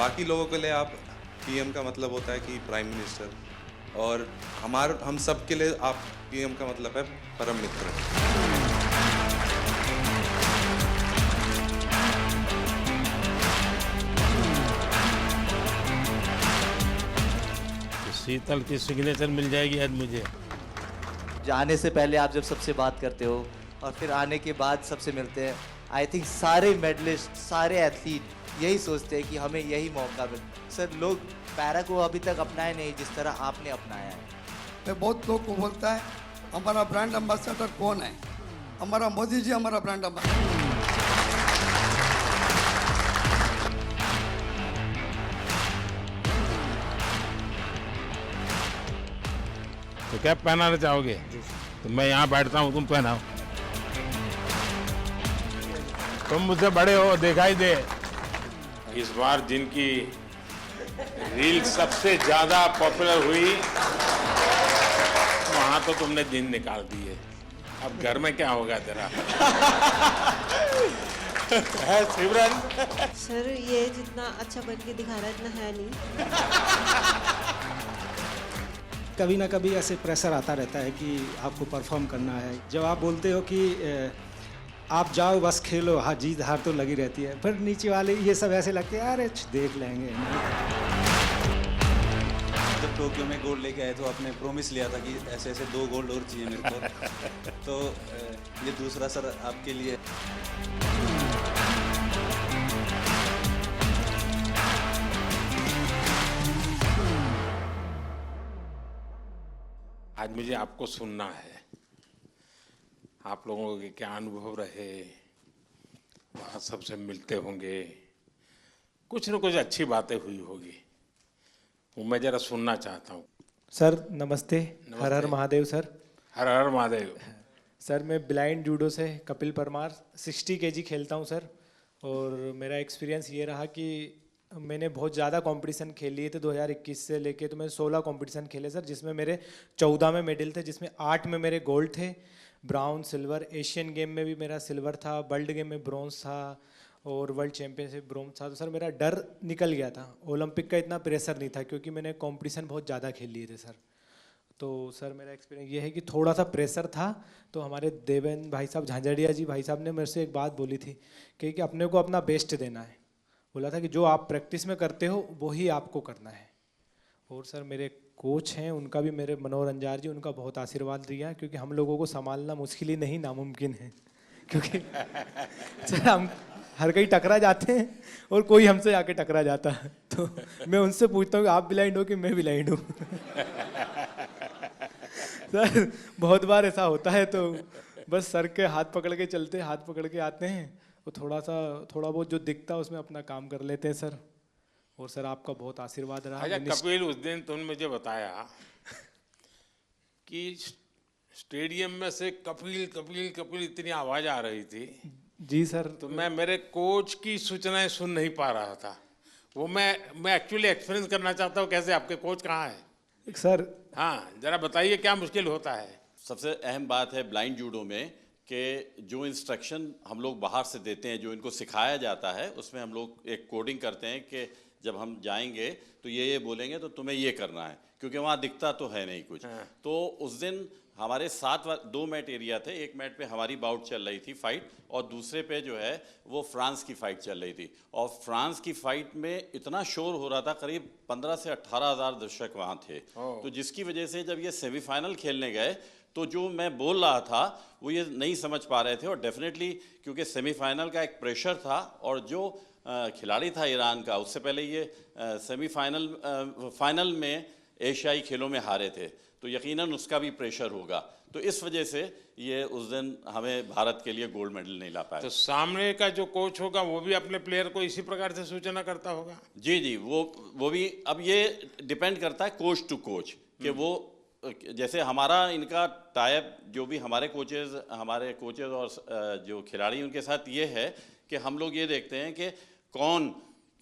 बाकी लोगों के लिए आप पीएम का मतलब होता है कि प्राइम मिनिस्टर, और हम सब के लिए आप पीएम का मतलब है परम मित्र। शीतल की सिग्नेचर मिल जाएगी आज मुझे। जाने से पहले आप जब सबसे बात करते हो और फिर आने के बाद सबसे मिलते हैं, आई थिंक सारे मेडलिस्ट, सारे एथलीट यही सोचते हैं कि हमें यही मौका मिले। सर, लोग पैरा को अभी तक अपनाए नहीं जिस तरह आपने अपनाया है। मैं बहुत लोग को बोलता है हमारा ब्रांड एम्बेसडर कौन है, हमारा मोदी जी हमारा ब्रांड एम्बेसडर। तो क्या पहनाना चाहोगे? तो मैं यहाँ बैठता हूँ, तुम पहनाओ। तुम मुझसे बड़े हो, दिखाई दे। इस बार जिनकी रील सबसे ज्यादा पॉपुलर हुई, वहां तो तुमने दिन निकाल दिए। अब घर में क्या होगा तेरा? है सिमरन? सर, ये जितना अच्छा बन के दिखा रहा है इतना है नहीं। कभी ना कभी ऐसे प्रेशर आता रहता है कि आपको परफॉर्म करना है। जब आप बोलते हो कि आप जाओ बस खेलो, हाँ जीत हार तो लगी रहती है, पर नीचे वाले ये सब ऐसे लगते हैं अरे देख लेंगे। जब टोक्यो में गोल्ड लेके आए तो आपने प्रॉमिस लिया था कि ऐसे ऐसे 2 गोल्ड और चाहिए मेरे को। तो ये दूसरा सर आपके लिए। आज मुझे आपको सुनना है, आप लोगों के क्या अनुभव रहे, वहाँ सबसे मिलते होंगे, कुछ न कुछ अच्छी बातें हुई होगी, वो मैं जरा सुनना चाहता हूँ। सर नमस्ते, हर हर महादेव सर। हर हर महादेव। सर मैं ब्लाइंड जूडो से कपिल परमार 60 केजी खेलता हूँ सर, और मेरा एक्सपीरियंस ये रहा कि मैंने बहुत ज़्यादा कंपटीशन खेल लिए थे 2021 से लेके, तो मैंने 16 कंपटीशन खेले सर, जिसमें मेरे 14 में मेडल थे, जिसमें 8 में मेरे गोल्ड थे, ब्राउन, सिल्वर। एशियन गेम में भी मेरा सिल्वर था, वर्ल्ड गेम में ब्रॉन्ज था, और वर्ल्ड चैंपियनशिप ब्रॉन्ज था। तो सर मेरा डर निकल गया था, ओलंपिक का इतना प्रेशर नहीं था क्योंकि मैंने कंपटीशन बहुत ज़्यादा खेल लिए थे सर। तो सर मेरा एक्सपीरियंस ये है कि थोड़ा सा प्रेशर था। तो हमारे देवेंद्र भाई साहब, झांझड़िया जी भाई साहब ने मेरे से एक बात बोली थी कि अपने को अपना बेस्ट देना है। बोला था कि जो आप प्रैक्टिस में करते हो वही आपको करना है। और सर मेरे कोच हैं, उनका भी, मेरे मनोहर अंजार जी, उनका बहुत आशीर्वाद दिया, क्योंकि हम लोगों को संभालना मुश्किल ही नहीं नामुमकिन है। क्योंकि सर हम हर कहीं टकरा जाते हैं और कोई हमसे आके टकरा जाता है, तो मैं उनसे पूछता हूँ कि आप ब्लाइंड हो कि मैं ब्लाइंड हूँ। सर बहुत बार ऐसा होता है, तो बस सर के हाथ पकड़ के चलते, हाथ पकड़ के आते हैं, वो थोड़ा बहुत जो दिखता है उसमें अपना काम कर लेते हैं सर। और सर आपका बहुत आशीर्वाद रहा। अच्छा कपिल, उस दिन तुमने मुझे बताया कि स्टेडियम में से कपिल कपिल कपिल इतनी आवाज आ रही थी। जी सर। तो मैं मेरे कोच की सूचनाएं सुन नहीं पा रहा था, वो मैं एक्चुअली एक्सपीरियंस करना चाहता हूँ। कैसे, आपके कोच कहाँ है सर? हाँ जरा बताइए, क्या मुश्किल होता है? सबसे अहम बात है ब्लाइंड जूडो में कि जो इंस्ट्रक्शन हम लोग बाहर से देते हैं, जो इनको सिखाया जाता है, उसमें हम लोग एक कोडिंग करते हैं कि जब हम जाएंगे तो ये बोलेंगे तो तुम्हें ये करना है, क्योंकि वहाँ दिखता तो है नहीं कुछ। हाँ। तो उस दिन हमारे 2 मैट एरिया थे। एक मैट पे हमारी बाउट चल रही थी फाइट, और दूसरे पे जो है वो फ्रांस की फाइट चल रही थी। और फ्रांस की फाइट में इतना शोर हो रहा था, करीब 15 से 18 हज़ार दर्शक वहाँ थे। तो जिसकी वजह से जब ये सेमीफाइनल खेलने गए तो जो मैं बोल रहा था वो ये नहीं समझ पा रहे थे। और डेफिनेटली क्योंकि सेमीफाइनल का एक प्रेशर था, और जो खिलाड़ी था ईरान का, उससे पहले ये फाइनल में एशियाई खेलों में हारे थे, तो यकीनन उसका भी प्रेशर होगा। तो इस वजह से ये उस दिन हमें भारत के लिए गोल्ड मेडल नहीं ला पाया। तो सामने का जो कोच होगा वो भी अपने प्लेयर को इसी प्रकार से सूचना करता होगा? जी जी, वो भी। अब ये डिपेंड करता है कोच टू कोच कि वो, जैसे हमारा इनका टाइप, जो भी हमारे कोचेज और जो खिलाड़ी उनके साथ ये है कि हम लोग ये देखते हैं कि कौन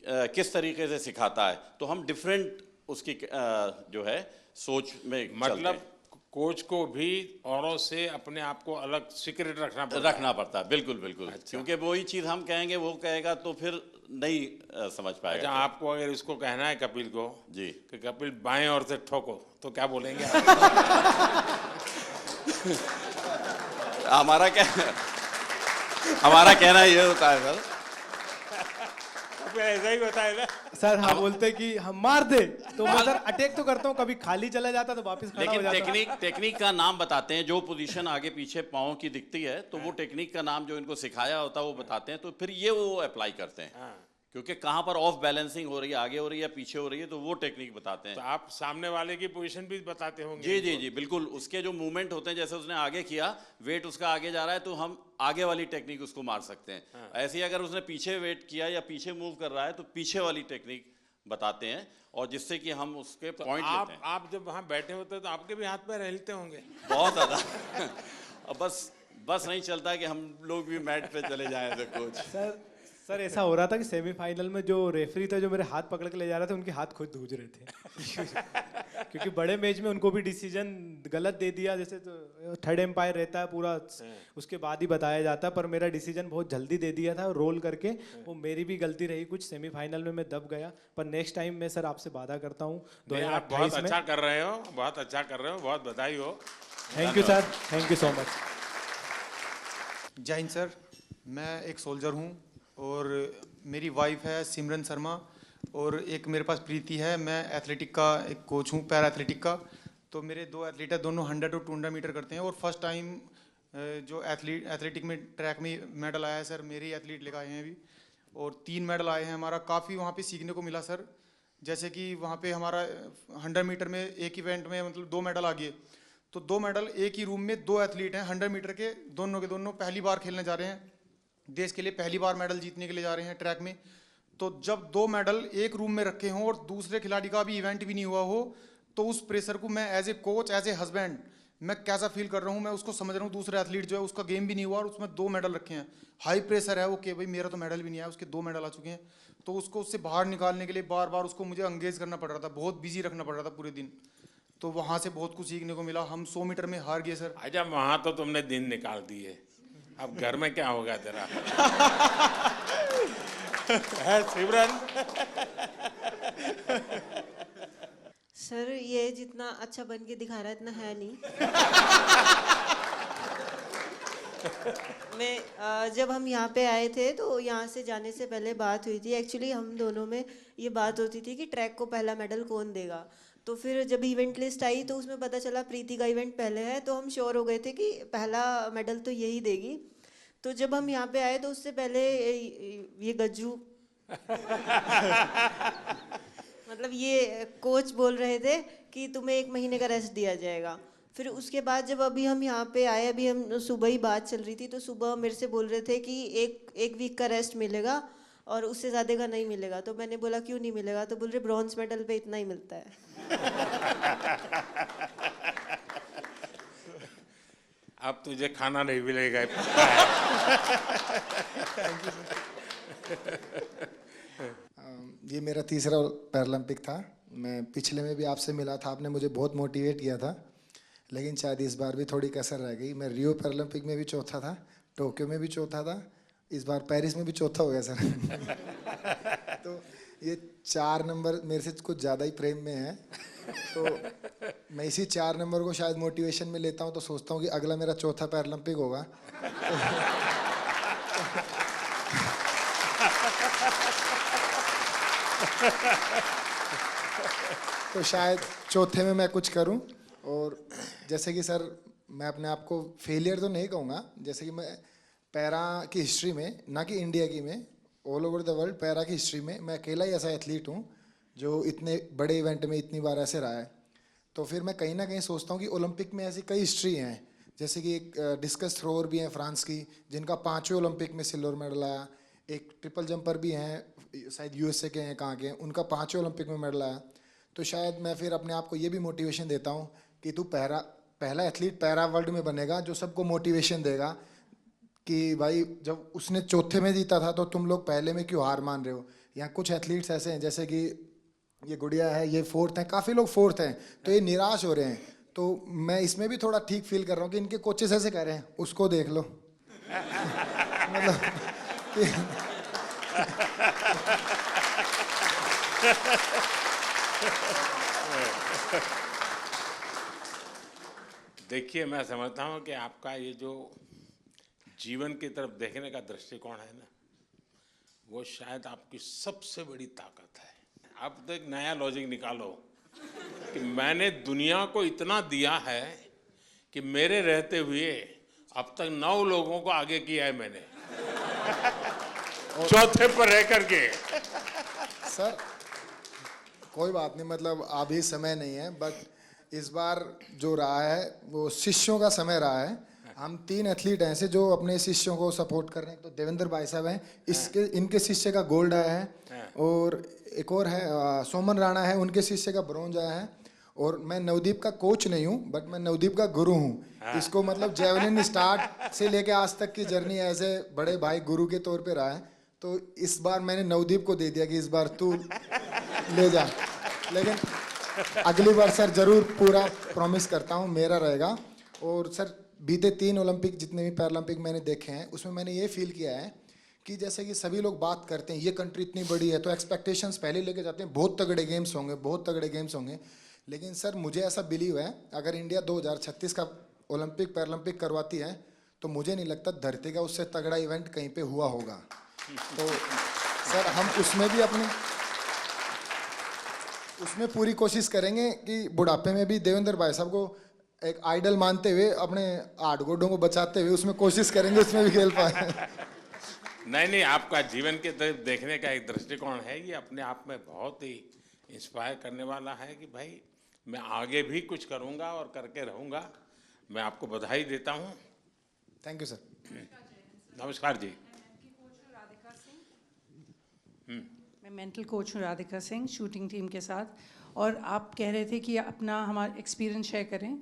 किस तरीके से सिखाता है, तो हम डिफरेंट उसकी जो है सोच में मतलब कोच को भी औरों से अपने आप को अलग सीक्रेट रखना पड़ता है। रखना पड़ता है, बिल्कुल बिल्कुल। क्योंकि वही चीज़ हम कहेंगे वो कहेगा तो फिर नहीं समझ अच्छा, पाएगा। आपको अगर इसको कहना है कपिल को जी। कि कपिल बाएं ओर से ठोको, तो क्या बोलेंगे आप? हमारा कहना ये होता है सर। कपिल ऐसा ही होता है ना। सर हम बोलते हैं कि हम मार दे, तो मैं सर अटैक तो करता हूँ, कभी खाली चला जाता तो वापस खड़ा हो लेकिन जाता। टेक्निक का नाम बताते हैं, जो पोजीशन आगे पीछे पाँव की दिखती है तो वो टेक्निक का नाम जो इनको सिखाया होता है वो बताते हैं, तो फिर ये वो अप्लाई करते हैं। क्योंकि कहाँ पर ऑफ बैलेंसिंग हो रही है, आगे हो रही है, पीछे हो रही है, तो वो टेक्निक बताते तो हैं। आप सामने वाले की पोजीशन भी बताते होंगे। जी जी जी बिल्कुल। उसके जो मूवमेंट होते हैं, जैसे उसने आगे किया, वेट उसका आगे जा रहा है तो हम आगे वाली टेक्निक उसको मार सकते हैं। ऐसे ही अगर उसने पीछे वेट किया या पीछे मूव कर रहा है तो पीछे वाली टेक्निक बताते हैं, और जिससे कि हम उसके पॉइंट लेते हैं। आप जब वहाँ बैठे होते हैं तो आपके भी हाथ पैर हिलते होंगे। बहुत ज़्यादा। अब बस नहीं चलता कि हम लोग भी मैट पे चले जाएं ऐसे कोच। सर ऐसा हो रहा था कि सेमीफाइनल में जो रेफरी थे जो मेरे हाथ पकड़ के ले जा रहे थे, उनके हाथ खुद धूज रहे थे। क्योंकि बड़े मैच में उनको भी डिसीजन गलत दे दिया, जैसे तो थर्ड एम्पायर रहता है पूरा, उसके बाद ही बताया जाता है, पर मेरा डिसीजन बहुत जल्दी दे दिया था रोल करके। वो मेरी भी गलती रही कुछ, सेमीफाइनल में मैं दब गया, पर नेक्स्ट टाइम मैं सर आपसे वादा करता हूँ आप बहुत अच्छा कर रहे हो, बहुत अच्छा कर रहे हो, बहुत बधाई हो। Thank you sir, thank you so much. जय हिंद सर, मैं एक सोल्जर हूँ और मेरी वाइफ है सिमरन शर्मा, और एक मेरे पास प्रीति है। मैं एथलेटिक का एक कोच हूँ, पैरा एथलेटिक का। तो मेरे दो एथलीट है, दोनों 100 और 200 मीटर करते हैं, और फर्स्ट टाइम जो एथलेटिक में ट्रैक में मेडल आया है सर, मेरे ही एथलीट लेकर आए हैं अभी, और 3 मेडल आए हैं। हमारा काफ़ी वहाँ पे सीखने को मिला सर, जैसे कि वहाँ पे हमारा 100 मीटर में एक इवेंट में मतलब 2 मेडल आ गए, तो 2 मेडल एक ही रूम में 2 एथलीट हैं 100 मीटर के दोनों पहली बार खेलने जा रहे हैं, देश के लिए पहली बार मेडल जीतने के लिए जा रहे हैं ट्रैक में। तो जब 2 मेडल एक रूम में रखे हों और दूसरे खिलाड़ी का भी इवेंट भी नहीं हुआ हो, तो उस प्रेशर को मैं as a coach, as a husband, मैं कैसा फील कर रहा हूँ, मैं उसको समझ रहा हूँ। दूसरा एथलीट जो है उसका गेम भी नहीं हुआ और उसमें 2 मेडल रखे हैं, हाई प्रेशर है वो कि भाई मेरा तो मेडल भी नहीं आया, उसके 2 मेडल आ चुके हैं। तो उसको उससे बाहर निकालने के लिए बार बार उसको मुझे एंगेज करना पड़ रहा था, बहुत बिजी रखना पड़ रहा था पूरे दिन। तो वहाँ से बहुत कुछ सीखने को मिला। हम 100 मीटर में हार गए सर। अच्छा, वहाँ तो तुमने दिन निकाल दिए, अब घर में क्या होगा तेरा? है सिमरन? सर ये जितना अच्छा बन के दिखा रहा है इतना है नहीं। मैं जब हम यहाँ पे आए थे तो यहाँ से जाने से पहले बात हुई थी, एक्चुअली हम दोनों में ये बात होती थी कि ट्रैक को पहला मेडल कौन देगा। तो फिर जब इवेंट लिस्ट आई तो उसमें पता चला प्रीति का इवेंट पहले है, तो हम श्योर हो गए थे कि पहला मेडल तो यही देगी। तो जब हम यहाँ पे आए तो उससे पहले ये गज्जू मतलब ये कोच बोल रहे थे कि तुम्हें 1 महीने का रेस्ट दिया जाएगा। फिर उसके बाद जब अभी हम यहाँ पे आए, अभी हम सुबह ही बात चल रही थी, तो सुबह मेरे से बोल रहे थे कि एक वीक का रेस्ट मिलेगा और उससे ज़्यादा का नहीं मिलेगा। तो मैंने बोला क्यों नहीं मिलेगा, तो बोल रहे ब्रॉन्ज मेडल पे इतना ही मिलता है। अब तुझे खाना नहीं मिलेगा। ये मेरा तीसरा पैरालंपिक था। मैं पिछले में भी आपसे मिला था, आपने मुझे बहुत मोटिवेट किया था, लेकिन शायद इस बार भी थोड़ी कसर रह गई। मैं रियो पैरालंपिक में भी चौथा था, टोक्यो में भी चौथा था, इस बार पेरिस में भी चौथा हो गया सर। तो ये 4 नंबर मेरे से कुछ ज़्यादा ही प्रेम में है, तो मैं इसी 4 नंबर को शायद मोटिवेशन में लेता हूँ। तो सोचता हूँ कि अगला मेरा चौथा पैरालंपिक होगा। तो शायद चौथे में मैं कुछ करूं। और जैसे कि सर मैं अपने आप को फेलियर तो नहीं कहूँगा, जैसे कि मैं पैरा की हिस्ट्री में, ना कि इंडिया की में, all over the world para की हिस्ट्री में मैं अकेला ही ऐसा एथलीट हूँ जो इतने बड़े इवेंट में इतनी बार ऐसे रहा है। तो फिर मैं कहीं ना कहीं सोचता हूँ कि ओलंपिक में ऐसी कई हिस्ट्री हैं, जैसे कि एक डिस्कस थ्रोअर भी हैं फ्रांस की, जिनका 5वें ओलंपिक में सिल्वर मेडल आया। एक ट्रिपल जंपर भी हैं, शायद यूएसए के हैं, कहाँ के हैं, उनका 5वें ओलंपिक में मेडल आया। तो शायद मैं फिर अपने आप को ये भी मोटिवेशन देता हूँ कि तू पहला एथलीट पैरा वर्ल्ड में बनेगा जो सबको मोटिवेशन देगा कि भाई जब उसने चौथे में जीता था तो तुम लोग पहले में क्यों हार मान रहे हो। यहाँ कुछ एथलीट्स ऐसे हैं, जैसे कि ये गुड़िया है, ये 4th हैं, काफ़ी लोग 4th हैं, तो ये निराश हो रहे हैं। तो मैं इसमें भी थोड़ा ठीक फील कर रहा हूँ कि इनके कोचेस ऐसे कह रहे हैं, उसको देख लो। मतलब कि देखिए, मैं समझता हूँ कि आपका ये जो जीवन की तरफ देखने का दृष्टिकोण है ना, वो शायद आपकी सबसे बड़ी ताकत है। अब तो एक नया लॉजिक निकालो कि मैंने दुनिया को इतना दिया है कि मेरे रहते हुए अब तक 9 लोगों को आगे किया है मैंने, चौथे पर रह करके। सर कोई बात नहीं, मतलब अभी समय नहीं है, बट इस बार जो रहा है वो शिष्यों का समय रहा है। हम 3 एथलीट हैं ऐसे जो अपने शिष्यों को सपोर्ट कर रहे हैं। तो देवेंद्र भाई साहब हैं, इसके इनके शिष्य का गोल्ड आया है, और एक और है सोमन राणा है, उनके शिष्य का ब्रॉन्ज आया है। और मैं नवदीप का कोच नहीं हूँ, बट मैं नवदीप का गुरु हूँ। इसको मतलब जेवलिन स्टार्ट से लेके आज तक की जर्नी ऐसे बड़े भाई गुरु के तौर पे रहा है। तो इस बार मैंने नवदीप को दे दिया कि इस बार तू ले जा, लेकिन अगली बार सर जरूर पूरा प्रॉमिस करता हूँ मेरा रहेगा। और सर बीते 3 ओलंपिक जितने भी पैरालंपिक मैंने देखे हैं, उसमें मैंने ये फील किया है कि जैसे कि सभी लोग बात करते हैं ये कंट्री इतनी बड़ी है तो एक्सपेक्टेशंस पहले लेके जाते हैं, बहुत तगड़े गेम्स होंगे, बहुत तगड़े गेम्स होंगे। लेकिन सर मुझे ऐसा बिलीव है, अगर इंडिया 2036 का ओलंपिक पैरालंपिक करवाती है तो मुझे नहीं लगता धरती का उससे तगड़ा इवेंट कहीं पे हुआ होगा। तो सर हम उसमें पूरी कोशिश करेंगे कि बुढ़ापे में भी देवेंद्र भाई साहब को एक आइडल मानते हुए, अपने 8 गोडों को बचाते हुए उसमें कोशिश करेंगे उसमें भी खेल पाए। नहीं, आपका जीवन के तरफ देखने का एक दृष्टिकोण है, ये अपने आप में बहुत ही इंस्पायर करने वाला है कि भाई मैं आगे भी कुछ करूंगा और करके रहूंगा। मैं आपको बधाई देता हूं। Thank you sir. नमस्कार जी। मैं मेंटल कोच हूँ राधिका सिंह, शूटिंग टीम के साथ। और आप कह रहे थे कि अपना हमारा एक्सपीरियंस शेयर करें।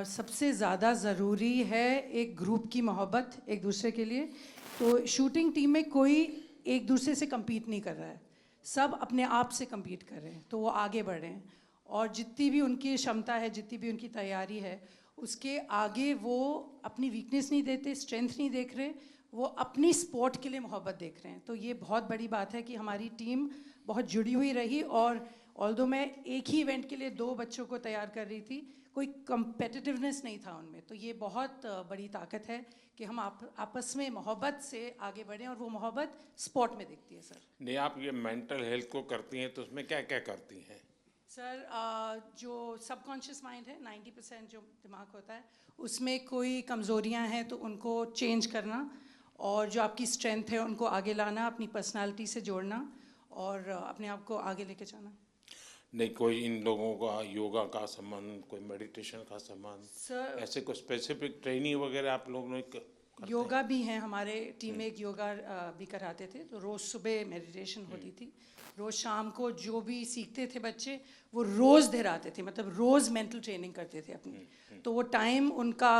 सबसे ज़्यादा ज़रूरी है एक ग्रुप की मोहब्बत एक दूसरे के लिए। तो शूटिंग टीम में कोई एक दूसरे से compete नहीं कर रहा है, सब अपने आप से compete कर रहे हैं, तो वो आगे बढ़ रहे हैं। और जितनी भी उनकी क्षमता है, जितनी भी उनकी तैयारी है, उसके आगे वो अपनी वीकनेस नहीं देते, स्ट्रेंथ नहीं देख रहे, वो अपनी स्पोर्ट के लिए मोहब्बत देख रहे हैं। तो ये बहुत बड़ी बात है कि हमारी टीम बहुत जुड़ी हुई रही। और ऑल्दो मैं एक ही इवेंट के लिए 2 बच्चों को तैयार कर रही थी, कोई कंपेटिटिवनेस नहीं था उनमें। तो ये बहुत बड़ी ताकत है कि हम आपस में मोहब्बत से आगे बढ़ें, और वो मोहब्बत स्पोर्ट में दिखती है। सर नहीं, आप ये मेंटल हेल्थ को करती हैं तो उसमें क्या क्या करती हैं? सर जो सबकॉन्शियस माइंड है, 90% जो दिमाग होता है, उसमें कोई कमज़ोरियां हैं तो उनको चेंज करना, और जो आपकी स्ट्रेंथ है उनको आगे लाना, अपनी पर्सनालिटी से जोड़ना और अपने आप को आगे लेके जाना। नहीं, कोई इन लोगों का योगा का संबंध, कोई मेडिटेशन का संबंध, सर ऐसे कोई स्पेसिफिक ट्रेनिंग वगैरह आप लोगों ने योगा भी हैं हमारे टीम में, एक योगा भी कराते थे। तो रोज़ सुबह मेडिटेशन होती थी, रोज़ शाम को जो भी सीखते थे बच्चे वो रोज़ दोहराते थे, मतलब रोज़ मेंटल ट्रेनिंग करते थे अपनी। तो वो टाइम उनका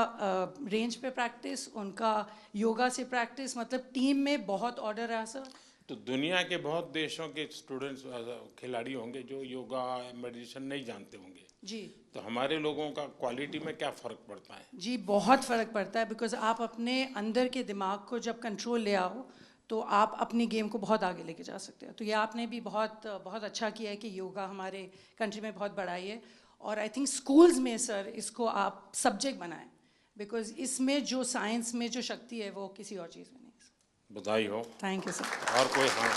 रेंज पे प्रैक्टिस, उनका योगा से प्रैक्टिस, मतलब टीम में बहुत ऑर्डर रहा सर। तो दुनिया के बहुत देशों के स्टूडेंट्स खिलाड़ी होंगे जो योगा मेडिटेशन नहीं जानते होंगे जी। तो हमारे लोगों का क्वालिटी में क्या फ़र्क पड़ता है? जी बहुत फ़र्क पड़ता है, बिकॉज आप अपने अंदर के दिमाग को जब कंट्रोल ले आओ तो आप अपनी गेम को बहुत आगे लेके जा सकते हो। तो ये आपने भी बहुत बहुत अच्छा किया है कि योगा हमारे कंट्री में बहुत बढ़ाई है। और आई थिंक स्कूल्स में सर इसको आप सब्जेक्ट बनाएं, बिकॉज इसमें जो साइंस में जो शक्ति है वो किसी और चीज़ में नहीं। बधाई हो। Thank you sir. और कोई? हाँ,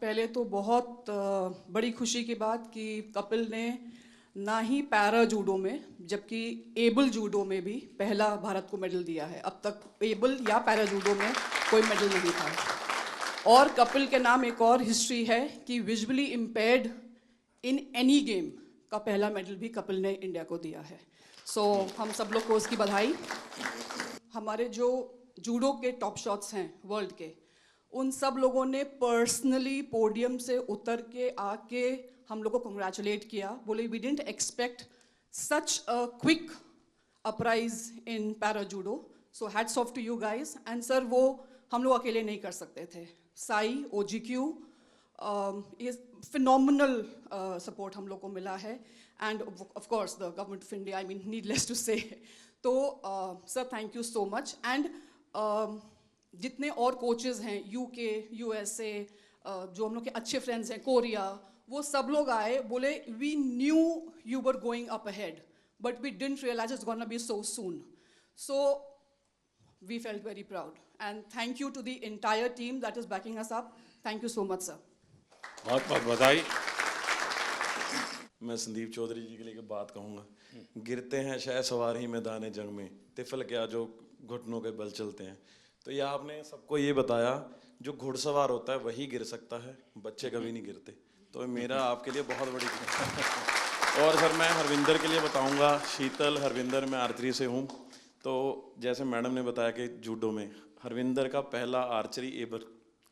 पहले तो बहुत बड़ी खुशी की बात कि कपिल ने ना ही पैरा जूडो में जबकि एबल जूडो में भी पहला भारत को मेडल दिया है। अब तक एबल या पैरा जूडो में कोई मेडल नहीं था। और कपिल के नाम एक और हिस्ट्री है कि visually impaired in any game का पहला मेडल भी कपिल ने इंडिया को दिया है। सो हम सब लोग को उसकी बधाई। हमारे जो जूडो के टॉप शॉट्स हैं वर्ल्ड के, उन सब लोगों ने पर्सनली पोडियम से उतर के आके हम लोग को कंग्रेचुलेट किया, बोले we didn't expect such a quick uprise in para judo, so hats off to you guys. And sir वो हम लोग अकेले नहीं कर सकते थे। साई, OGQ, ये फिनोमिनल सपोर्ट हम लोग को मिला है and of course the government of India, I mean needless to say. तो sir thank you so much. And जितने और कोचेज़ हैं यूके, यूएसए, जो हम लोग के अच्छे फ्रेंड्स हैं, कोरिया, वो सब लोग आए, बोले we knew you were going up ahead but we didn't realise it's gonna be so soon. So we felt very proud and thank you to the entire team that is backing us up. Thank you so much sir. बहुत बहुत बधाई। मैं संदीप चौधरी जी के लिए एक बात कहूँगा, गिरते हैं शायद सवार ही मैदान जंग में, तिफल क्या जो घुटनों के बल चलते हैं। तो ये आपने सबको ये बताया जो घुड़सवार होता है वही गिर सकता है, बच्चे कभी नहीं गिरते। तो मेरा आपके लिए बहुत बड़ी और सर मैं हरविंदर के लिए बताऊँगा, शीतल हरविंदर, मैं आर्चरी से हूँ। तो जैसे मैडम ने बताया कि जूडो में हरविंदर का पहला आर्चरी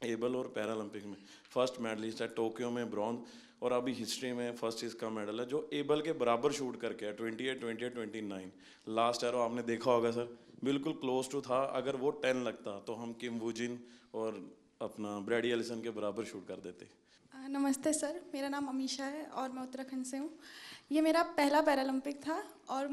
एबल और पैरालंपिक में फर्स्ट मेडलिस्ट है, टोक्यो में ब्रॉन्ज, और अभी हिस्ट्री में फर्स्ट इसका मेडल है जो एबल के बराबर शूट करके है, 28, 28, 29। लास्ट एरो आपने देखा होगा सर, बिल्कुल क्लोज टू था। अगर वो 10 लगता तो हम किम वूजिन और अपना ब्रैडी एलिसन के बराबर शूट कर देते। नमस्ते सर, मेरा नाम अमीशा है और मैं उत्तराखंड से हूँ। ये मेरा पहला पैरालंपिक था और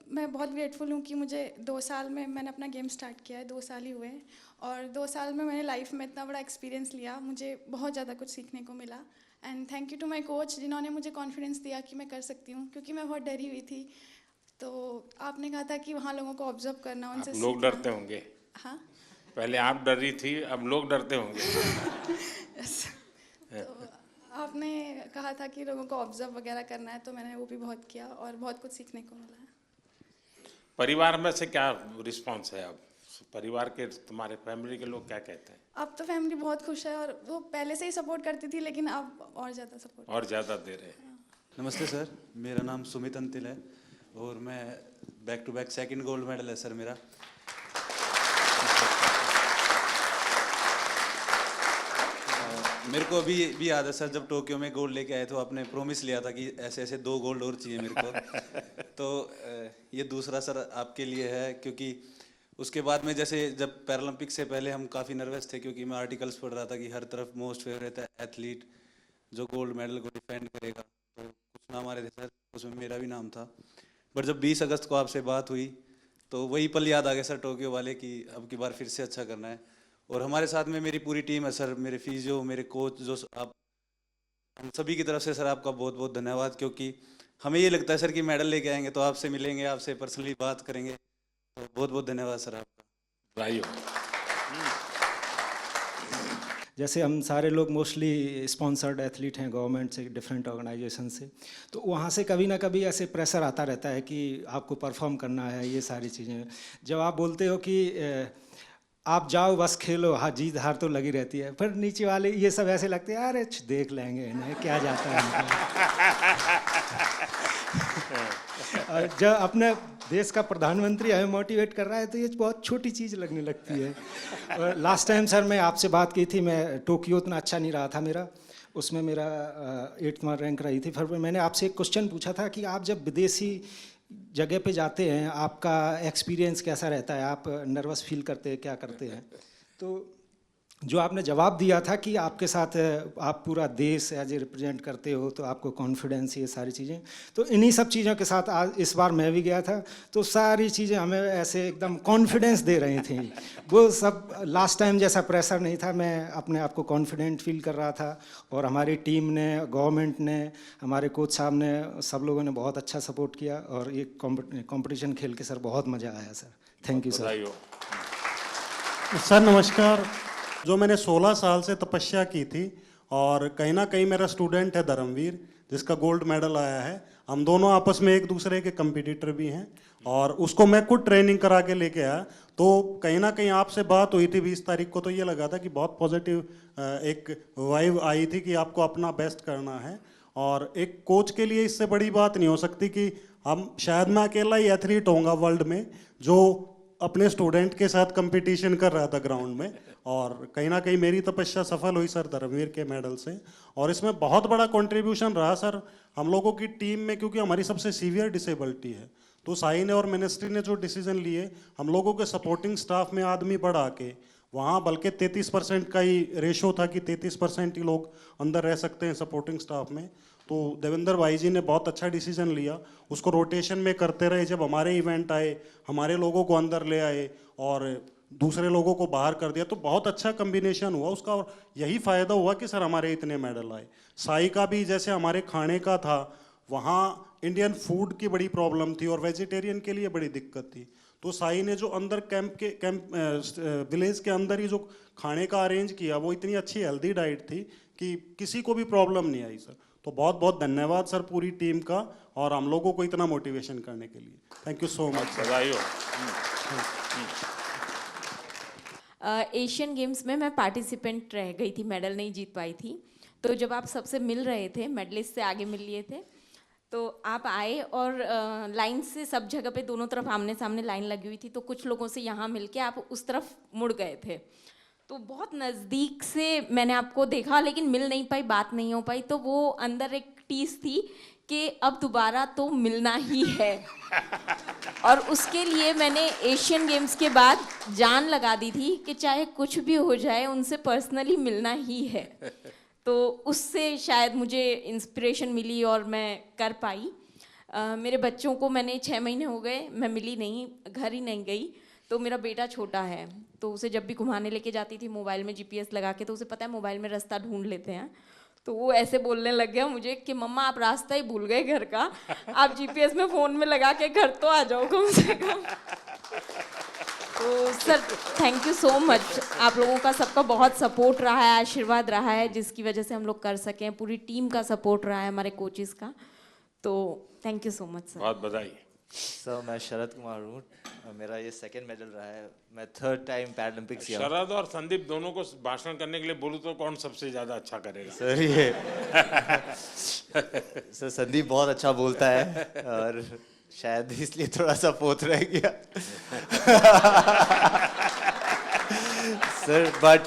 मैं बहुत ग्रेटफुल हूँ कि मुझे 2 साल में मैंने अपना गेम स्टार्ट किया है, 2 साल ही हुए हैं और 2 साल में मैंने लाइफ में इतना बड़ा एक्सपीरियंस लिया, मुझे बहुत ज़्यादा कुछ सीखने को मिला। And thank you to my coach जिन्होंने मुझे कॉन्फिडेंस दिया कि मैं कर सकती हूँ, क्योंकि मैं बहुत डरी हुई थी। तो आपने कहा था कि वहाँ लोगों को ऑब्जर्व करना, उनसे सीखना। लोग डरते होंगे। हाँ, पहले आप डर रही थी, अब लोग डरते होंगे। तो आपने कहा था कि लोगों को ऑब्जर्व वगैरह करना है, तो मैंने वो भी बहुत किया और बहुत कुछ सीखने को मिला है। परिवार में से क्या रिस्पांस है अब? परिवार के, तुम्हारे फैमिली के लोग क्या कहते हैं? अब तो फैमिली बहुत खुश है और वो पहले से ही सपोर्ट करती थी, लेकिन अब और ज़्यादा सपोर्ट, और ज़्यादा दे रहे हैं। नमस्ते सर, मेरा नाम सुमित अंतिल है और मैं back to back second gold medal है सर मेरा। मेरे को अभी भी याद है सर, जब टोक्यो में गोल्ड लेके आए तो आपने प्रॉमिस लिया था कि ऐसे ऐसे 2 गोल्ड और चाहिए मेरे को। तो ये दूसरा सर आपके लिए है, क्योंकि उसके बाद में जैसे जब पैरालंपिक से पहले हम काफ़ी नर्वस थे, क्योंकि मैं आर्टिकल्स पढ़ रहा था कि हर तरफ मोस्ट फेवरेट एथलीट जो गोल्ड मेडल को डिफेंड करेगा, तो कुछ नाम आ रहे थे सर, उसमें मेरा भी नाम था। बट जब 20 अगस्त को आपसे बात हुई तो वही पल याद आ गया सर, टोक्यो वाले, कि अब की बार फिर से अच्छा करना है। और हमारे साथ में मेरी पूरी टीम है सर, मेरे फिजियो, मेरे कोच, जो आप, हम सभी की तरफ से सर आपका बहुत बहुत धन्यवाद। क्योंकि हमें ये लगता है सर कि मेडल लेके आएंगे तो आपसे मिलेंगे, आपसे पर्सनली बात करेंगे, तो बहुत बहुत धन्यवाद सर आपका। जैसे हम सारे लोग मोस्टली स्पॉन्सर्ड एथलीट हैं गवर्नमेंट से, डिफरेंट ऑर्गेनाइजेशन से, तो वहाँ से कभी ना कभी ऐसे प्रेशर आता रहता है कि आपको परफॉर्म करना है, ये सारी चीज़ें। जब आप बोलते हो कि आप जाओ बस खेलो, हाँ जीत हार तो लगी रहती है, पर नीचे वाले ये सब ऐसे लगते हैं अरे देख लेंगे इन्हें क्या जाता है। और जब अपने देश का प्रधानमंत्री हमें मोटिवेट कर रहा है तो ये बहुत छोटी चीज़ लगने लगती है। और लास्ट टाइम सर मैं आपसे बात की थी, मैं टोक्यो उतना अच्छा नहीं रहा था मेरा, उसमें मेरा 8वां रैंक रही थी। फिर मैंने आपसे एक क्वेश्चन पूछा था कि आप जब विदेशी जगह पे जाते हैं आपका एक्सपीरियंस कैसा रहता है, आप नर्वस फील करते हैं, क्या करते हैं? तो जो आपने जवाब दिया था कि आपके साथ आप पूरा देश एज ए रिप्रेजेंट करते हो तो आपको कॉन्फिडेंस, ये सारी चीज़ें, तो इन्हीं सब चीज़ों के साथ आज इस बार मैं भी गया था, तो सारी चीज़ें हमें ऐसे एकदम कॉन्फिडेंस दे रही थी। वो सब लास्ट टाइम जैसा प्रेशर नहीं था, मैं अपने आप को कॉन्फिडेंट फील कर रहा था। और हमारी टीम ने, गवर्नमेंट ने, हमारे कोच साहब ने, सब लोगों ने बहुत अच्छा सपोर्ट किया और ये कॉम्पिटिशन खेल के सर बहुत मज़ा आया sir. Thank you sir. Sir नमस्कार। जो मैंने 16 साल से तपस्या की थी और कहीं ना कहीं मेरा स्टूडेंट है धर्मवीर, जिसका गोल्ड मेडल आया है। हम दोनों आपस में एक दूसरे के कंपटीटर भी हैं और उसको मैं खुद ट्रेनिंग करा के लेके आया। तो कहीं ना कहीं आपसे बात हुई थी 20 तारीख को, तो ये लगा था कि बहुत पॉजिटिव एक वाइब आई थी कि आपको अपना बेस्ट करना है। और एक कोच के लिए इससे बड़ी बात नहीं हो सकती कि शायद मैं अकेला ही एथलीट होऊंगा वर्ल्ड में जो अपने स्टूडेंट के साथ कंपटीशन कर रहा था ग्राउंड में। और कहीं ना कहीं मेरी तपस्या सफल हुई सर धर्मवीर के मेडल से। और इसमें बहुत बड़ा कंट्रीब्यूशन रहा सर हम लोगों की टीम में, क्योंकि हमारी सबसे सीवियर डिसेबिलिटी है। तो साई ने और मिनिस्ट्री ने जो डिसीजन लिए, हम लोगों के सपोर्टिंग स्टाफ में आदमी बढ़ा के वहाँ बल्कि 33% का ही रेशो था कि 33% ही लोग अंदर रह सकते हैं सपोर्टिंग स्टाफ में। तो देवेंद्र भाई जी ने बहुत अच्छा डिसीजन लिया, उसको रोटेशन में करते रहे। जब हमारे इवेंट आए, हमारे लोगों को अंदर ले आए और दूसरे लोगों को बाहर कर दिया, तो बहुत अच्छा कम्बिनेशन हुआ उसका। और यही फ़ायदा हुआ कि सर हमारे इतने मेडल आए। साई का भी जैसे हमारे खाने का था, वहाँ इंडियन फूड की बड़ी प्रॉब्लम थी और वेजिटेरियन के लिए बड़ी दिक्कत थी। तो साई ने जो अंदर कैंप विलेज के अंदर ही जो खाने का अरेंज किया, वो इतनी अच्छी हेल्दी डाइट थी कि किसी को भी प्रॉब्लम नहीं आई सर। तो बहुत बहुत धन्यवाद सर पूरी टीम का, और हम लोगों को इतना मोटिवेशन करने के लिए। Thank you so much. Asian games में मैं पार्टिसिपेंट रह गई थी, मेडल नहीं जीत पाई थी। तो जब आप सबसे मिल रहे थे, मेडलिस्ट से आगे मिल लिए थे, तो आप आए और लाइन से सब जगह पे दोनों तरफ आमने सामने लाइन लगी हुई थी। तो कुछ लोगों से यहाँ मिलके आप उस तरफ मुड़ गए थे, तो बहुत नज़दीक से मैंने आपको देखा, लेकिन मिल नहीं पाई, बात नहीं हो पाई। तो वो अंदर एक टीस थी कि अब दोबारा तो मिलना ही है। और उसके लिए मैंने एशियन गेम्स के बाद जान लगा दी थी कि चाहे कुछ भी हो जाए उनसे पर्सनली मिलना ही है। तो उससे शायद मुझे इंस्पिरेशन मिली और मैं कर पाई। मेरे बच्चों को मैंने 6 महीने हो गए, मैं मिली नहीं, घर ही नहीं गई। तो मेरा बेटा छोटा है, तो उसे जब भी घुमाने लेके जाती थी मोबाइल में GPS लगा के, तो उसे पता है मोबाइल में रास्ता ढूंढ लेते हैं। तो वो ऐसे बोलने लग गया मुझे कि मम्मा आप रास्ता ही भूल गए घर का, आप GPS में फ़ोन में लगा के घर तो आ जाओ कम से कम। तो sir thank you so much, आप लोगों का सबका बहुत सपोर्ट रहा है, आशीर्वाद रहा है, जिसकी वजह से हम लोग कर सकें। पूरी टीम का सपोर्ट रहा है, हमारे कोचेस का। तो thank you so much sir. बहुत बधाई। सर मैं शरद कुमार हूँ, मेरा ये 2nd मेडल रहा है, मैं 3rd टाइम पैरालंपिक्स किया। शरद और संदीप दोनों को भाषण करने के लिए बोलूँ तो कौन सबसे ज़्यादा अच्छा करेगा? सर ये सर संदीप बहुत अच्छा बोलता है और शायद इसलिए थोड़ा सा पोत रह गया। सर बट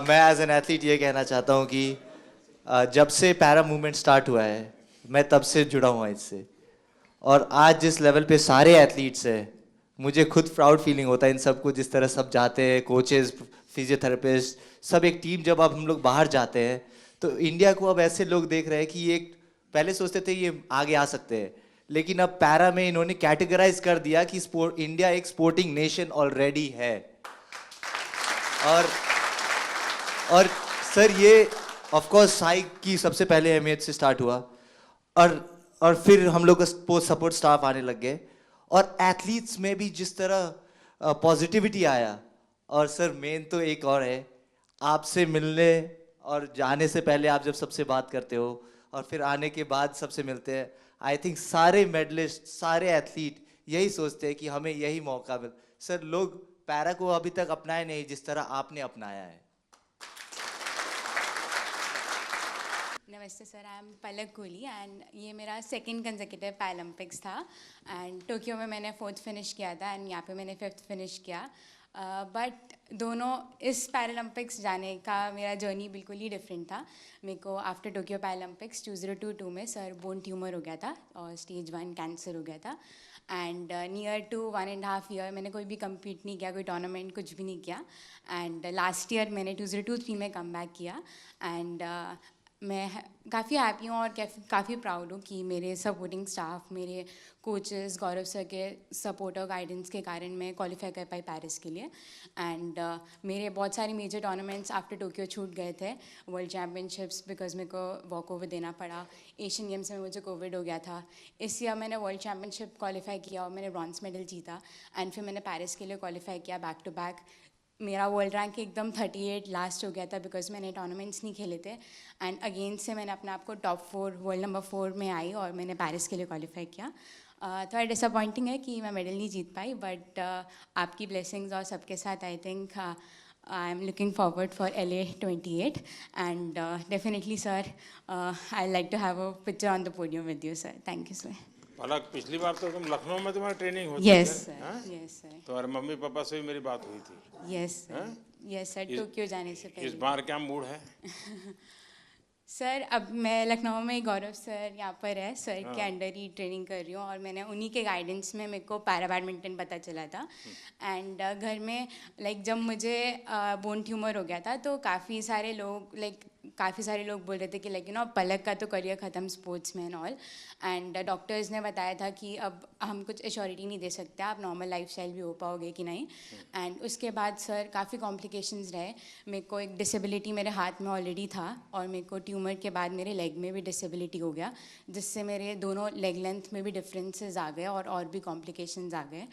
मैं एज एन एथलीट ये कहना चाहता हूँ कि जब से पैरा मूवमेंट स्टार्ट हुआ है, मैं तब से जुड़ा हुआ इससे। और आज जिस लेवल पे सारे एथलीट्स हैं, मुझे खुद प्राउड फीलिंग होता है इन सबको, जिस तरह सब जाते हैं, कोचेस, फिजियोथेरेपिस्ट, सब एक टीम। जब अब हम लोग बाहर जाते हैं तो इंडिया को अब ऐसे लोग देख रहे हैं कि ये पहले सोचते थे ये आगे आ सकते हैं, लेकिन अब पैरा में इन्होंने कैटेगराइज कर दिया कि इंडिया एक स्पोर्टिंग नेशन ऑलरेडी है। और सर ये ऑफ कोर्स साई की सबसे पहले अहमियत से स्टार्ट हुआ, और फिर हम लोग का सपोर्ट स्टाफ आने लग गए, और एथलीट्स में भी जिस तरह पॉजिटिविटी आया। और सर मेन तो एक और है, आपसे मिलने और जाने से पहले आप जब सबसे बात करते हो और फिर आने के बाद सबसे मिलते हैं, आई थिंक सारे मेडलिस्ट, सारे एथलीट यही सोचते हैं कि हमें यही मौका मिल। सर लोग पैरा को अभी तक अपनाए नहीं जिस तरह आपने अपनाया है। नमस्ते sir, I am Palak Kohli and ये मेरा 2nd कंसेक्यूटिव पैरालंपिक्स था। एंड टोक्यो में मैंने 4th फिनिश किया था एंड यहाँ पे मैंने 5th फिनिश किया। बट दोनों इस पैरालंपिक्स जाने का मेरा जर्नी बिल्कुल ही डिफरेंट था। मेरे को आफ्टर टोक्यो पैरालंपिक्स 2022 में सर बोन ट्यूमर हो गया था और स्टेज 1 कैंसर हो गया था। एंड नियर टू 1.5 ईयर मैंने कोई भी कम्पीट नहीं किया, कोई टूर्नामेंट कुछ भी नहीं किया। एंड लास्ट ईयर मैंने 2023 में कम बैक किया। एंड मैं काफ़ी हैप्पी हूँ और काफ़ी प्राउड हूँ कि मेरे सपोर्टिंग स्टाफ, मेरे कोचेस, गौरव सर के सपोर्ट और गाइडेंस के कारण मैं क्वालिफाई कर पाई पेरिस के लिए। एंड मेरे बहुत सारे मेजर टूर्नामेंट्स आफ्टर टोक्यो छूट गए थे। वर्ल्ड चैम्पियनशिप्स बिकॉज मेरे को वॉक ओवर देना पड़ा, एशियन गेम्स में मुझे कोविड हो गया था। इस ईयर मैंने वर्ल्ड चैम्पियनशिप क्वालिफाई किया और मैंने ब्रॉन्ज मेडल जीता। एंड फिर मैंने पेरिस के लिए क्वालिफाई किया बैक टू बैक। मेरा वर्ल्ड रैंक एकदम 38 लास्ट हो गया था बिकॉज मैंने टूर्नामेंट्स नहीं खेले थे। एंड अगेन से मैंने अपने आप को टॉप 4 वर्ल्ड नंबर 4 में आई और मैंने पेरिस के लिए क्वालिफाई किया। थोड़ा डिसअपॉइंटिंग है कि मैं मेडल नहीं जीत पाई, बट आपकी ब्लेसिंग्स और सबके साथ I think I am looking forward for LA 28 and definitely sir I like to have a picture on the podium with you sir. Thank you sir. Palak, पिछली बार तो तुम लखनऊ में तुम्हारी ट्रेनिंग होती Yes, थी? sir. हाँ? Yes, sir. तो और मम्मी पापा से भी मेरी बात हुई थी। Yes sir, yes sir, Tokyo जाने से पहले। इस बार क्या मूड है? सर अब मैं लखनऊ में गौरव सर यहाँ पर है, सर के अंडर ही ट्रेनिंग कर रही हूँ और मैंने उन्हीं के गाइडेंस में मेरे को पैरा बैडमिंटन पता चला था। एंड घर में लाइक जब मुझे बोन ट्यूमर हो गया था तो काफ़ी सारे लोग बोल रहे थे कि लाइक पलक का तो करियर ख़त्म स्पोर्ट्स में एंड ऑल। एंड डॉक्टर्स ने बताया था कि अब हम कुछ एश्योरिटी नहीं दे सकते आप नॉर्मल लाइफस्टाइल भी हो पाओगे कि नहीं। एंड उसके बाद सर काफ़ी कॉम्प्लिकेशंस रहे। मेरे को एक डिसेबिलिटी मेरे हाथ में ऑलरेडी था और मेरे को ट्यूमर के बाद मेरे लेग में भी डिसेबिलिटी हो गया, जिससे मेरे दोनों लेग लेंथ में भी डिफरेंसेस आ गए और भी कॉम्प्लिकेशंस आ गए।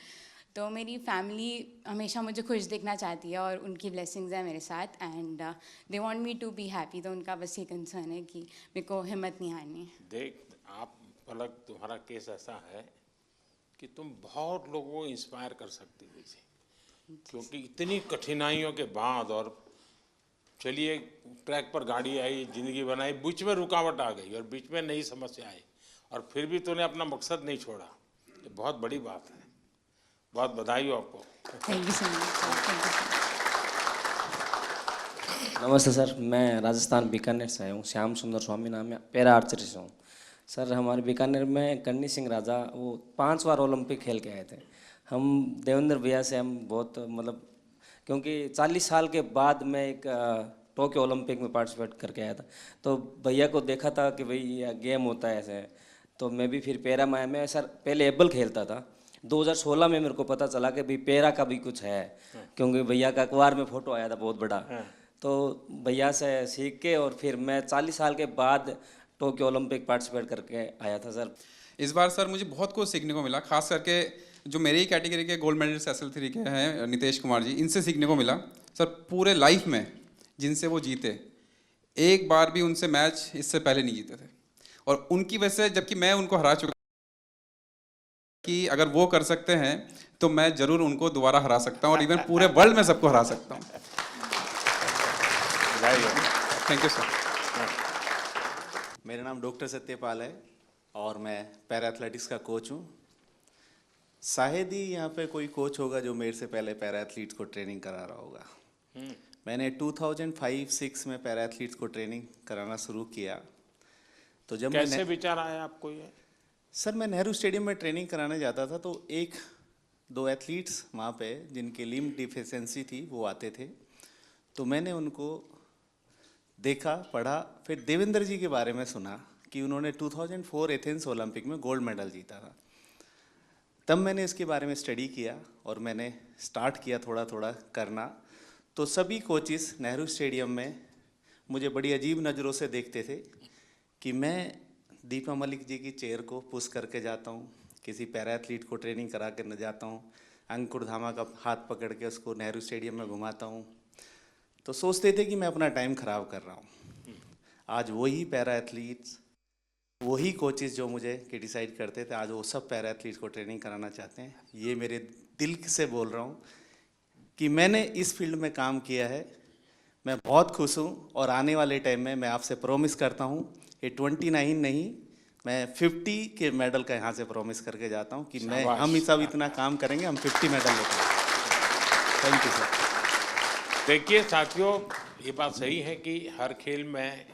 तो मेरी फैमिली हमेशा मुझे खुश देखना चाहती है और उनकी ब्लेसिंग्स हैं मेरे साथ and they want me to be happy. तो उनका बस ये कंसर्न है कि मेरे को हिम्मत नहीं हारनी। देख आप पलक, तुम्हारा केस ऐसा है कि तुम बहुत लोगों को इंस्पायर कर सकती हो जी, क्योंकि इतनी कठिनाइयों के बाद और चलिए ट्रैक पर गाड़ी आई, जिंदगी बनाई, बीच में रुकावट आ गई और बीच में नई समस्या आई और फिर भी तूने अपना मकसद नहीं छोड़ा। ये बहुत बड़ी बात है, बहुत बधाई हो आपको। Thank you so much. नमस्ते सर, मैं राजस्थान बीकानेर से आया हूँ। श्याम सुंदर स्वामी नाम है, पैरा आर्चरी से हूँ। सर हमारे बीकानेर में करनी सिंह राजा वो 5 बार ओलंपिक खेल के आए थे। हम देवेंद्र भैया से हम बहुत मतलब, क्योंकि 40 साल के बाद मैं एक टोक्यो ओलंपिक में पार्टिसिपेट करके आया था, तो भैया को देखा था कि भाई ये गेम होता है ऐसे, तो मैं भी फिर पैरा में आया। मैं सर पहले एबल खेलता था, 2016 में मेरे को पता चला कि भाई पैरा का भी कुछ है, क्योंकि भैया का अखबार में फ़ोटो आया था बहुत बड़ा। तो भैया से सीख के और फिर मैं 40 साल के बाद टोक्यो ओलंपिक पार्टिसिपेट करके आया था सर। इस बार सर मुझे बहुत कुछ सीखने को मिला, खास करके जो मेरी ही कैटेगरी के गोल्ड मेडलिस्ट SL3 के हैं नितेश कुमार जी, इनसे सीखने को मिला। सर पूरे लाइफ में जिनसे वो जीते, एक बार भी उनसे मैच इससे पहले नहीं जीते थे और उनकी वजह से, जबकि मैं उनको हरा चुका कि अगर वो कर सकते हैं तो मैं ज़रूर उनको दोबारा हरा सकता हूँ और इवन पूरे वर्ल्ड में सबको हरा सकता हूँ। Thank you sir. मेरा नाम डॉक्टर सत्यपाल है और मैं पैरा एथलेटिक्स का कोच हूँ। शायद ही यहाँ पे कोई कोच होगा जो मेरे से पहले पैरा एथलीट्स को ट्रेनिंग करा रहा होगा। मैंने 2005-06 में पैरा एथलीट्स को ट्रेनिंग कराना शुरू किया। तो जब कैसे विचार आया आपको ये? सर मैं नेहरू स्टेडियम में ट्रेनिंग कराने जाता था, तो 1-2 एथलीट्स वहाँ पे जिनके लिम्ब डिफिशेंसी थी वो आते थे, तो मैंने उनको देखा, पढ़ा, फिर देवेंद्र जी के बारे में सुना कि उन्होंने 2004 एथेंस ओलंपिक में गोल्ड मेडल जीता था। तब मैंने इसके बारे में स्टडी किया और मैंने स्टार्ट किया थोड़ा थोड़ा करना। तो सभी कोचिस नेहरू स्टेडियम में मुझे बड़ी अजीब नज़रों से देखते थे कि मैं दीपा मलिक जी की चेयर को पुश करके जाता हूँ, किसी पैरा एथलीट को ट्रेनिंग करा कर न जाता हूँ, अंकुर धामा का हाथ पकड़ के उसको नेहरू स्टेडियम में घुमाता हूँ। तो सोचते थे कि मैं अपना टाइम ख़राब कर रहा हूँ। आज वही पैरा एथलीट्स, वही कोचेस जो मुझे क्रिटिसाइज करते थे, आज वो सब पैरा एथलीट्स को ट्रेनिंग कराना चाहते हैं। ये मेरे दिल से बोल रहा हूँ कि मैंने इस फील्ड में काम किया है, मैं बहुत खुश हूँ और आने वाले टाइम में मैं आपसे प्रॉमिस करता हूँ ये 29 नहीं, मैं 50 के मेडल का यहाँ से प्रॉमिस करके जाता हूँ कि हम सब इतना काम करेंगे, हम 50 मेडल लेते हैं। Thank you sir. देखिए साथियों, ये बात सही है कि हर खेल में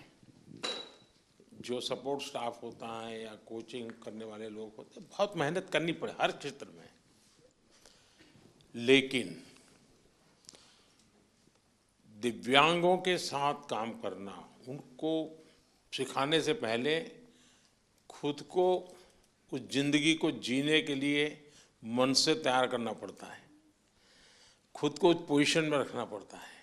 जो सपोर्ट स्टाफ होता है या कोचिंग करने वाले लोग होते हैं, बहुत मेहनत करनी पड़े हर क्षेत्र में। लेकिन दिव्यांगों के साथ काम करना, उनको सिखाने से पहले खुद को उस जिंदगी को जीने के लिए मन से तैयार करना पड़ता है, खुद को उस पोजीशन में रखना पड़ता है।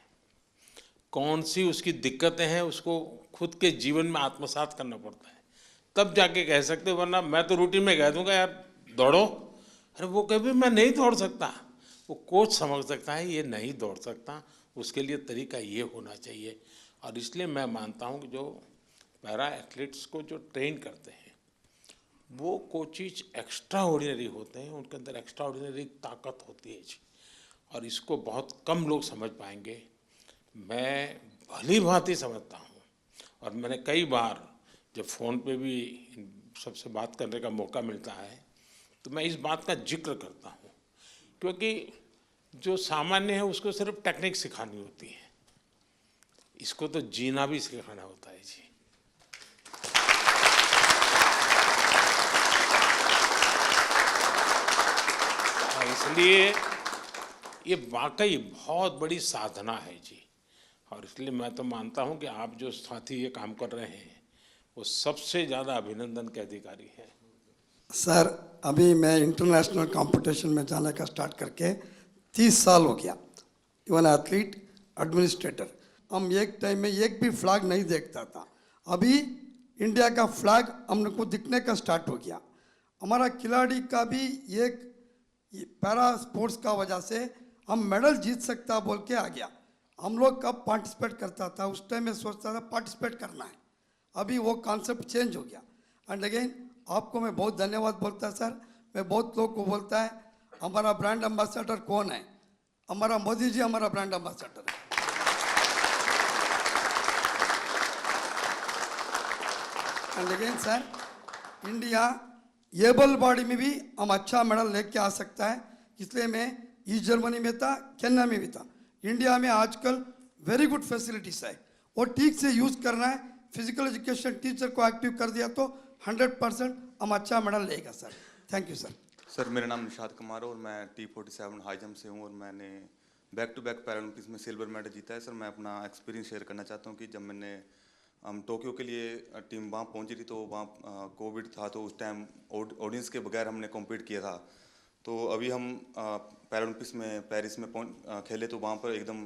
कौन सी उसकी दिक्कतें हैं उसको खुद के जीवन में आत्मसात करना पड़ता है, तब जाके कह सकते, वरना मैं तो रूटीन में कह दूंगा यार दौड़ो, अरे वो कभी मैं नहीं दौड़ सकता, वो कोच समझ सकता है ये नहीं दौड़ सकता, उसके लिए तरीका ये होना चाहिए। और इसलिए मैं मानता हूँ कि जो पैरा एथलीट्स को जो ट्रेन करते हैं वो कोचिज एक्स्ट्रा ऑर्डिनरी होते हैं, उनके अंदर एक्स्ट्रा ऑर्डिनरी ताकत होती है जी, और इसको बहुत कम लोग समझ पाएंगे। मैं भली भांति समझता हूँ और मैंने कई बार जब फ़ोन पे भी सबसे बात करने का मौका मिलता है तो मैं इस बात का जिक्र करता हूँ, क्योंकि जो सामान्य है उसको सिर्फ टेक्निक सिखानी होती है, इसको तो जीना भी सिखाना होता है जी। इसलिए ये वाकई बहुत बड़ी साधना है जी। और इसलिए मैं तो मानता हूँ कि आप जो साथी ये काम कर रहे हैं वो सबसे ज़्यादा अभिनंदन के अधिकारी हैं। सर अभी मैं इंटरनेशनल कंपटीशन में जाने का स्टार्ट करके 30 साल हो गया। इवन एथलीट, एडमिनिस्ट्रेटर, हम एक टाइम में एक भी फ्लैग नहीं देखता था। अभी इंडिया का फ्लैग हम को दिखने का स्टार्ट हो गया। हमारा खिलाड़ी का भी एक पैरा स्पोर्ट्स का वजह से हम मेडल जीत सकता बोल के आ गया। हम लोग कब पार्टिसिपेट करता था, उस टाइम में सोचता था पार्टिसिपेट करना है। अभी वो कॉन्सेप्ट चेंज हो गया। एंड अगेन आपको मैं बहुत धन्यवाद बोलता सर। मैं बहुत लोग को बोलता है हमारा ब्रांड एम्बेसडर कौन है, हमारा मोदी जी हमारा ब्रांड एम्बेसडर है। And again sir, India able body में भी हम अच्छा मेडल लेके आ सकता है। इसलिए मैं ईस्ट जर्मनी में था, केन्या में भी था। इंडिया में आजकल वेरी गुड फैसिलिटीज है, वो ठीक से यूज करना है। फिजिकल एजुकेशन टीचर को एक्टिव कर दिया तो 100% हम अच्छा मेडल लेगा sir. Thank you sir. Sir मेरा नाम निशाद कुमार और मैं T47 हाई जंप से हूँ और मैंने बैक टू बैक पैरालंपिक्स में सिल्वर मेडल जीता है। सर मैं अपना एक्सपीरियंस शेयर करना चाहता हूँ कि जब मैंने हम टोक्यो के लिए टीम वहाँ पहुँची थी तो वहाँ कोविड था, तो उस टाइम ऑडियंस के बगैर हमने कॉम्पीट किया था। तो अभी हम पैरालंपिक्स में पेरिस में खेले तो वहाँ पर एकदम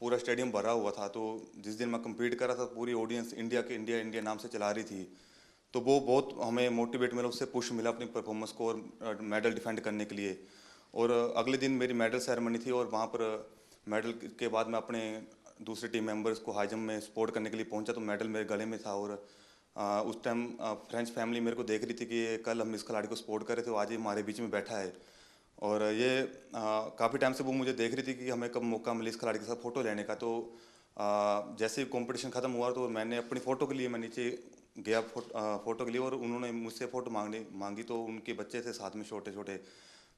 पूरा स्टेडियम भरा हुआ था। तो जिस दिन मैं कम्पीट कर रहा था पूरी ऑडियंस इंडिया नाम से चला रही थी। तो वो बहुत हमें मोटिवेट मिला, उससे पुश मिला अपनी परफॉर्मेंस को और मेडल डिफेंड करने के लिए। और अगले दिन मेरी मेडल सेरेमनी थी और वहाँ पर मेडल के बाद मैं अपने दूसरे टीम मेंबर्स को हाई जंप में सपोर्ट करने के लिए पहुँचा तो मेडल मेरे गले में था। और उस टाइम फ्रेंच फैमिली मेरे को देख रही थी कि कल हम इस खिलाड़ी को सपोर्ट कर रहे थे, आज ये हमारे बीच में बैठा है। और ये काफ़ी टाइम से वो मुझे देख रही थी कि हमें कब मौका मिले इस खिलाड़ी के साथ फ़ोटो लेने का। तो जैसे ही कंपटीशन ख़त्म हुआ तो मैंने अपनी फ़ोटो के लिए मैं नीचे गया फ़ोटो के लिए और उन्होंने मुझसे फ़ोटो मांगी तो उनके बच्चे थे साथ में छोटे छोटे,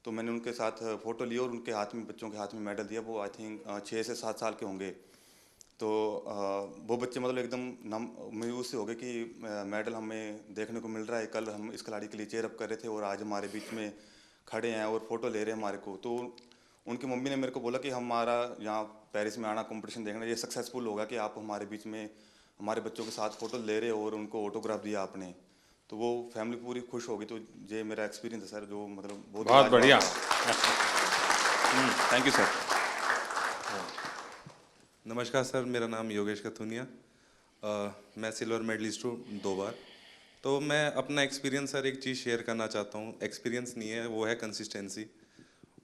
तो मैंने उनके साथ फ़ोटो ली और उनके हाथ में, बच्चों के हाथ में मेडल दिया। वो आई थिंक 6 से 7 साल के होंगे। तो वो बच्चे मतलब एकदम मायूस से हो गए कि मेडल हमें देखने को मिल रहा है, कल हम इस खिलाड़ी के लिए चेयर अप कर रहे थे और आज हमारे बीच में खड़े हैं और फोटो ले रहे हैं हमारे को। तो उनकी मम्मी ने मेरे को बोला कि हमारा यहाँ पेरिस में आना कंपटीशन देखना, ये सक्सेसफुल होगा कि आप हमारे बीच में हमारे बच्चों के साथ फोटो ले रहे हो और उनको ऑटोग्राफ दिया आपने। तो वो फैमिली पूरी खुश होगी। तो ये मेरा एक्सपीरियंस है सर, जो मतलब बहुत बढ़िया। Thank you sir. नमस्कार सर, मेरा नाम योगेश कथुनिया। मैं सिल्वर मेडलिस्ट हूँ 2 बार। तो मैं अपना एक्सपीरियंस सर एक चीज़ शेयर करना चाहता हूँ। एक्सपीरियंस नहीं है, वो है कंसिस्टेंसी।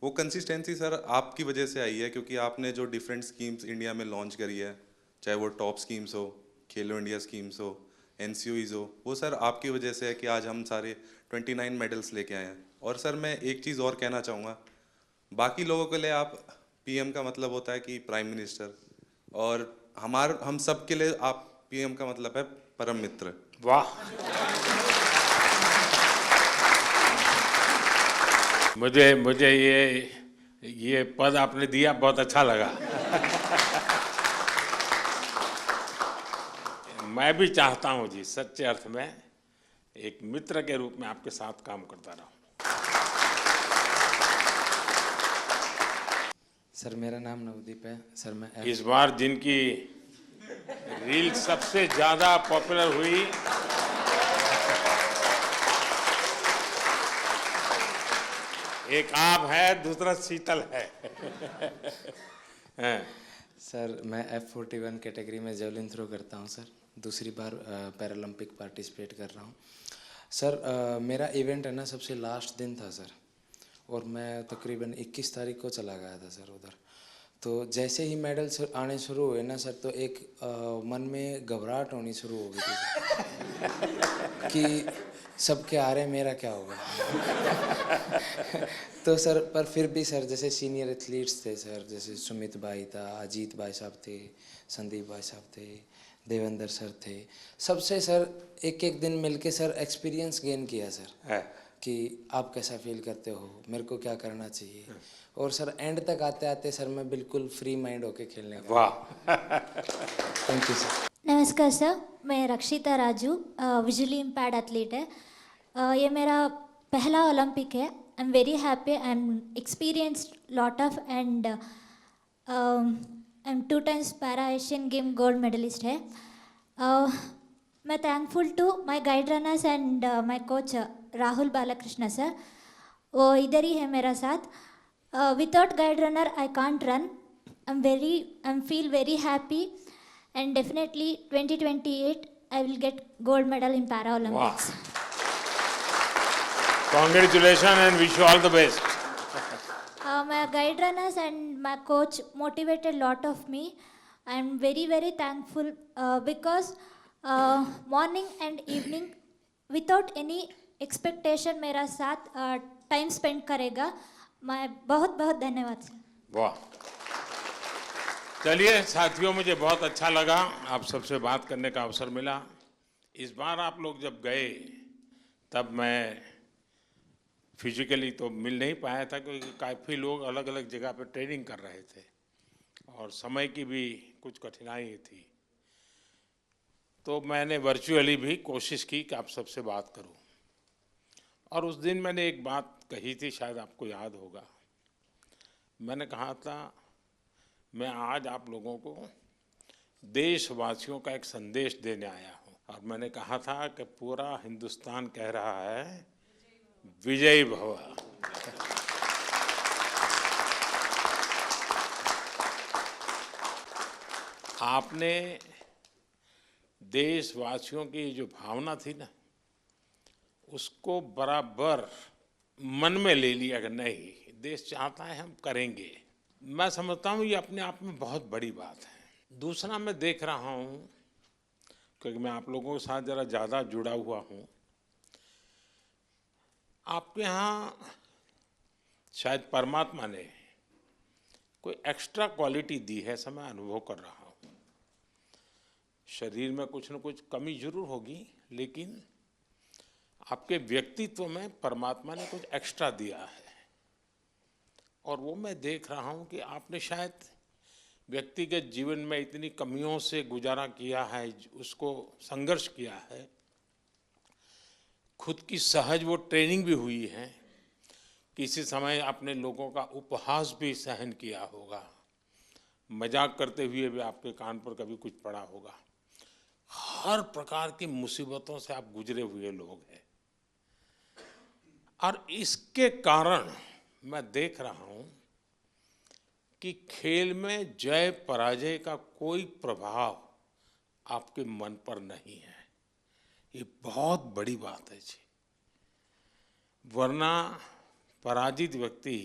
वो कंसिस्टेंसी सर आपकी वजह से आई है क्योंकि आपने जो डिफरेंट स्कीम्स इंडिया में लॉन्च करी है, चाहे वो टॉप स्कीम्स हो, खेलो इंडिया स्कीम्स हो, NCOEs हो, वो सर आपकी वजह से है कि आज हम सारे 29 मेडल्स लेके आए हैं। और सर मैं एक चीज़ और कहना चाहूँगा, बाकी लोगों के लिए आप PM का मतलब होता है कि प्राइम मिनिस्टर, और हम सब के लिए आप PM का मतलब है परम मित्र। वाह, मुझे ये पद आपने दिया, बहुत अच्छा लगा। मैं भी चाहता हूँ जी, सच्चे अर्थ में एक मित्र के रूप में आपके साथ काम करता रहूं। सर मेरा नाम नवदीप है सर। मैं इस बार जिनकी रील सबसे ज्यादा पॉपुलर हुई, एक आप है, दूसरा शीतल है। सर मैं F41 कैटेगरी में जेवलिन थ्रो करता हूं सर। दूसरी बार पैरालंपिक पार्टिसिपेट कर रहा हूं सर। मेरा इवेंट है ना सबसे लास्ट दिन था सर, और मैं तकरीबन 21 तारीख को चला गया था सर उधर। तो जैसे ही मेडल आने शुरू हुए ना सर, तो एक मन में घबराहट होनी शुरू हो गई थी कि सबके आ रहे, मेरा क्या होगा। तो सर पर फिर भी सर जैसे सीनियर एथलीट्स थे सर, जैसे सुमित भाई था, अजीत भाई साहब थे, संदीप भाई साहब थे, देवेंद्र सर थे, सबसे सर एक दिन मिलके सर एक्सपीरियंस गेन किया सर कि आप कैसा फील करते हो, मेरे को क्या करना चाहिए। और सर एंड तक आते आते सर मैं बिल्कुल फ्री माइंड होके खेलने का। वाह, थैंक यू सर। नमस्कार सर, मैं रक्षिता राजू, विजुअली इम्पैर्ड एथलीट है। ये मेरा पहला ओलंपिक है I'm very happy. I'm experienced lot of and I'm 2 times Para Asian Game gold medalist है. मैं thankful to my guide runners and my coach Rahul Balakrishna sir. वो इधर ही है मेरा साथ. Without guide runner I can't run. I'm feel very happy and definitely 2028 I will get gold medal in Paralympics. Congratulations and wish you all the best. My guide runners and my coach motivated lot of me. I'm very very thankful because morning and evening without any expectation मेरा साथ time spend करेगा. मैं बहुत बहुत धन्यवाद sir. वाह, चलिए साथियों, मुझे बहुत अच्छा लगा आप सबसे बात करने का अवसर मिला. इस बार आप लोग जब गए तब मैं फिजिकली तो मिल नहीं पाया था क्योंकि काफ़ी लोग अलग अलग जगह पे ट्रेनिंग कर रहे थे और समय की भी कुछ कठिनाई थी. तो मैंने वर्चुअली भी कोशिश की कि आप सबसे बात करूं. और उस दिन मैंने एक बात कही थी, शायद आपको याद होगा. मैंने कहा था मैं आज आप लोगों को देशवासियों का एक संदेश देने आया हूं. और मैंने कहा था कि पूरा हिंदुस्तान कह रहा है विजयी भव. आपने देशवासियों की जो भावना थी ना, उसको बराबर मन में ले लिया कि नहीं, देश चाहता है हम करेंगे. मैं समझता हूँ ये अपने आप में बहुत बड़ी बात है. दूसरा मैं देख रहा हूँ, क्योंकि मैं आप लोगों के साथ ज़रा ज़्यादा जुड़ा हुआ हूँ, आपके यहाँ शायद परमात्मा ने कोई एक्स्ट्रा क्वालिटी दी है, ऐसा मैं अनुभव कर रहा हूँ. शरीर में कुछ न कुछ कमी जरूर होगी, लेकिन आपके व्यक्तित्व में परमात्मा ने कुछ एक्स्ट्रा दिया है. और वो मैं देख रहा हूँ कि आपने शायद व्यक्तिगत जीवन में इतनी कमियों से गुजारा किया है, उसको संघर्ष किया है, खुद की सहज वो ट्रेनिंग भी हुई है. किसी समय आपने लोगों का उपहास भी सहन किया होगा, मजाक करते हुए भी आपके कान पर कभी कुछ पड़ा होगा. हर प्रकार की मुसीबतों से आप गुजरे हुए लोग हैं. और इसके कारण मैं देख रहा हूं कि खेल में जय पराजय का कोई प्रभाव आपके मन पर नहीं है. ये बहुत बड़ी बात है जी. वरना पराजित व्यक्ति,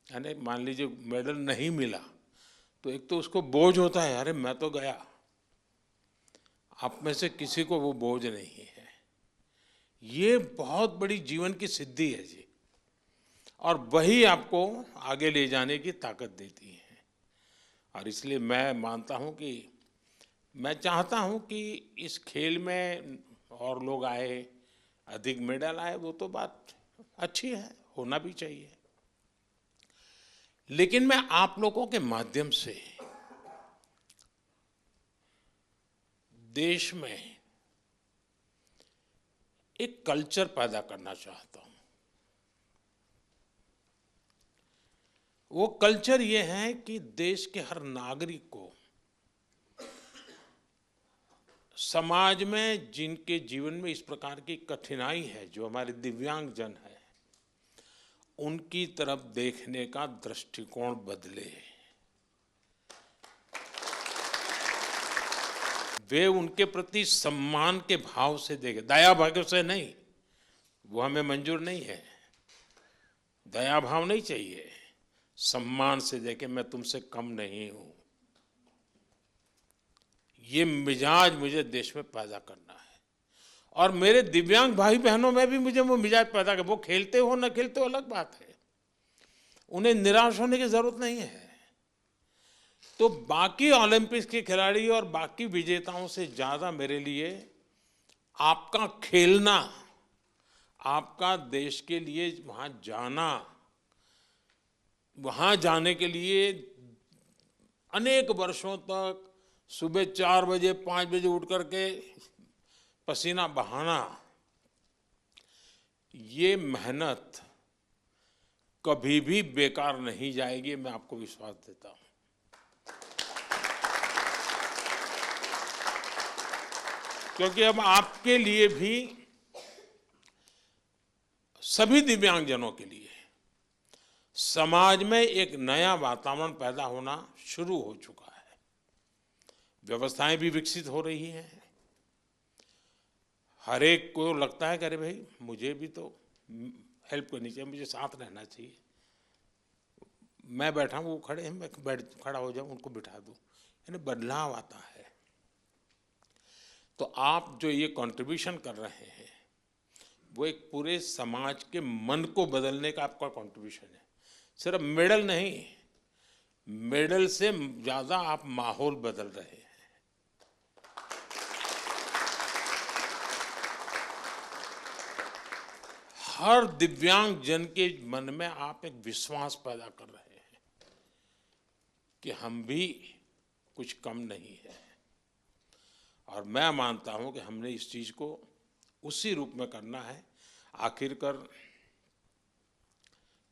यानी मान लीजिए मेडल नहीं मिला तो एक तो उसको बोझ होता है, अरे मैं तो गया. आप में से किसी को वो बोझ नहीं है. ये बहुत बड़ी जीवन की सिद्धि है जी, और वही आपको आगे ले जाने की ताकत देती है. और इसलिए मैं मानता हूँ कि मैं चाहता हूँ कि इस खेल में और लोग आए, अधिक मेडल आए, वो तो बात अच्छी है, होना भी चाहिए. लेकिन मैं आप लोगों के माध्यम से देश में एक कल्चर पैदा करना चाहता हूं. वो कल्चर ये है कि देश के हर नागरिक को समाज में जिनके जीवन में इस प्रकार की कठिनाई है, जो हमारे दिव्यांग जन है, उनकी तरफ देखने का दृष्टिकोण बदले. वे उनके प्रति सम्मान के भाव से देखें, दया भाव से नहीं. वो हमें मंजूर नहीं है. दया भाव नहीं चाहिए, सम्मान से देखें, मैं तुमसे कम नहीं हूं. ये मिजाज मुझे देश में पैदा करना है. और मेरे दिव्यांग भाई बहनों में भी मुझे वो मिजाज पैदा कर. वो खेलते हो न खेलते हो अलग बात है, उन्हें निराश होने की जरूरत नहीं है. तो बाकी ओलंपिक्स के खिलाड़ी और बाकी विजेताओं से ज़्यादा मेरे लिए आपका खेलना, आपका देश के लिए वहाँ जाना, वहाँ जाने के लिए अनेक वर्षों तक सुबह 4 बजे 5 बजे उठ करके पसीना बहाना, ये मेहनत कभी भी बेकार नहीं जाएगी, मैं आपको विश्वास देता हूं। क्योंकि अब आपके लिए भी, सभी दिव्यांगजनों के लिए समाज में एक नया वातावरण पैदा होना शुरू हो चुका है। व्यवस्थाएं भी विकसित हो रही हैं। हर एक को लगता है कि अरे भाई मुझे भी तो हेल्प करनी चाहिए, मुझे साथ रहना चाहिए। मैं बैठा हूँ, वो खड़े हैं, मैं खड़ा हो जाऊँ, उनको बिठा दूँ, यानी बदलाव आता है। तो आप जो ये कंट्रीब्यूशन कर रहे हैं वो एक पूरे समाज के मन को बदलने का आपका कंट्रीब्यूशन है। सिर्फ मेडल नहीं, मेडल से ज़्यादा आप माहौल बदल रहे हैं। हर दिव्यांग जन के मन में आप एक विश्वास पैदा कर रहे हैं कि हम भी कुछ कम नहीं है। और मैं मानता हूं कि हमने इस चीज को उसी रूप में करना है। आखिरकार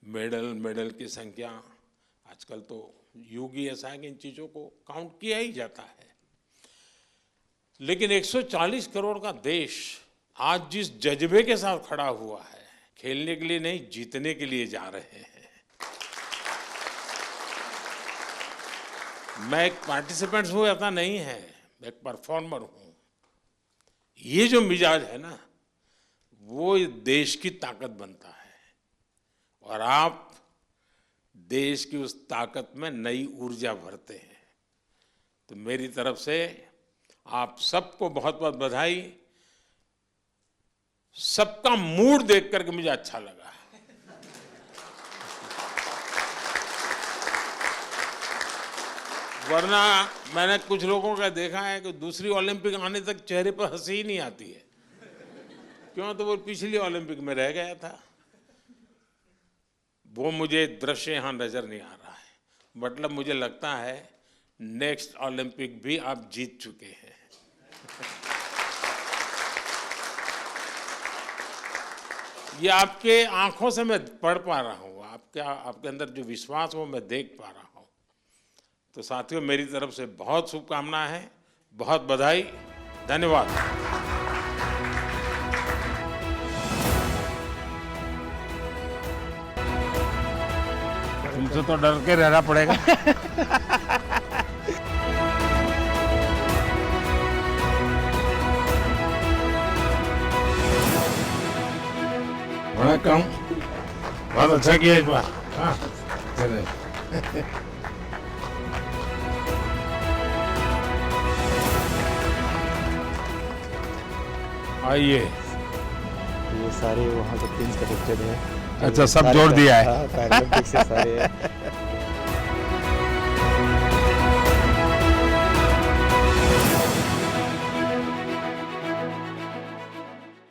मेडल की संख्या, आजकल तो युग ही ऐसा है कि इन चीजों को काउंट किया ही जाता है। लेकिन 140 करोड़ का देश आज जिस जज्बे के साथ खड़ा हुआ है, खेलने के लिए नहीं, जीतने के लिए जा रहे हैं। मैं एक पार्टिसिपेंट हूं ऐसा नहीं है, मैं एक परफॉर्मर हूं। ये जो मिजाज है ना, वो देश की ताकत बनता है। और आप देश की उस ताकत में नई ऊर्जा भरते हैं। तो मेरी तरफ से आप सबको बहुत बहुत बधाई। सबका मूड देख करके मुझे अच्छा लगा। वरना मैंने कुछ लोगों का देखा है कि दूसरी ओलंपिक आने तक चेहरे पर हंसी ही नहीं आती है। क्यों? तो वो पिछली ओलंपिक में रह गया था। वो मुझे दृश्य यहां नजर नहीं आ रहा है। मतलब मुझे लगता है नेक्स्ट ओलंपिक भी आप जीत चुके हैं। ये आपके आंखों से मैं पढ़ पा रहा हूँ, आपके अंदर जो विश्वास वो मैं देख पा रहा हूँ। तो साथियों, मेरी तरफ से बहुत शुभकामनाएं हैं, बहुत बधाई, धन्यवाद। तुमसे तो डर के रहना पड़ेगा। वणक्कम, बहुत अच्छा किया इस बार। हाँ, चले। आइए। ये सारे वहाँ के टीम्स के बच्चे हैं। अच्छा, सब जोड़ दिया है। पैरालंपिक से सारे